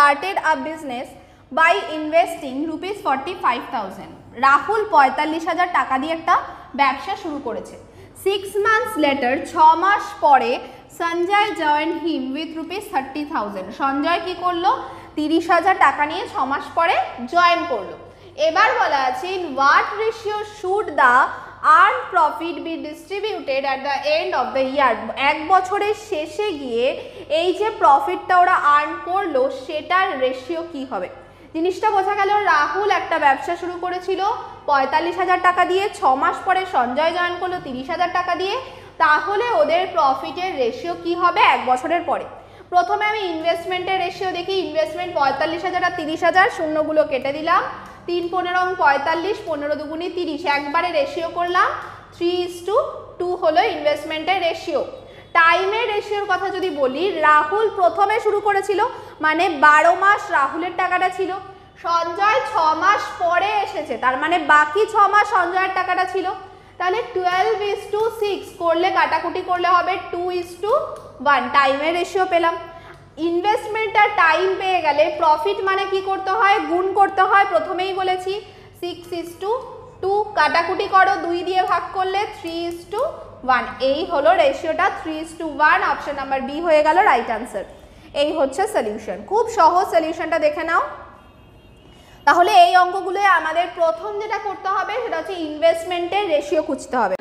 started a business by investing rupees 45,000. Rahul 45,000 টাকা দিয়ে একটা ব্যবসা শুরু করেছে। 6 months later, 6 মাস পরে Sanjay joined him with rupees 30,000. Sanjay কি করলো? 30,000 টাকা নিয়ে 6 মাস পরে জয়েন করলো। এবার বলা আছে in what ratio should the earned profit be distributed at the end of the year. এক বছরের শেষে গিয়ে এই যে প্রফিটটা ওরা আর্ন করলো সেটার রেশিও কি হবে? জিনিসটা বোঝা গেল, রাহুল একটা ব্যবসা শুরু করেছিল 45,000 টাকা দিয়ে, 6 মাস পরে সঞ্জয় জয়েন করলো 30,000 টাকা দিয়ে, তাহলে ওদের প্রফিটের রেশিও কি হবে এক বছরের পরে? প্রথমে আমি ইনভেস্টমেন্টের রেশিও দেখি। ইনভেস্টমেন্ট 45,000 আর 30,000, শূন্যগুলো কেটে দিলাম। 3 15 45, 15 দুগুণে 30, একবারে রেশিও করলাম। 3:2 হলো ইনভেস্টমেন্টের রেশিও। টাইমের রেশিওর কথা যদি বলি, রাহুল প্রথমে শুরু করেছিল, মানে 12 মাস রাহুলের টাকাটা ছিল। সঞ্জয় 6 মাস পরে এসেছে, তার মানে বাকি 6 মাস সঞ্জয়ের টাকাটা ছিল। তাহলে 12:6 করলে কাটাকুটি করলে হবে 2:1, টাইমের রেশিও পেলাম। ইনভেস্টমেন্ট আর টাইম পেয়ে গেলে প্রফিট মানে কি করতে হয়? গুণ করতে হয়, প্রথমেই বলেছি। 6:2, কাটাকুটি করো, 2 দিয়ে ভাগ করলে 3:1, এই হলো রেশিওটা 3:1। অপশন নাম্বার বি হয়ে গেল রাইট আনসার। এই হচ্ছে সলিউশন। খুব সহজ, সলিউশনটা দেখে নাও। তাহলে এই অঙ্কগুলো আমাদের প্রথম যেটা করতে হবে সেটা হচ্ছে ইনভেস্টমেন্টের রেশিও খুঁজতে হবে।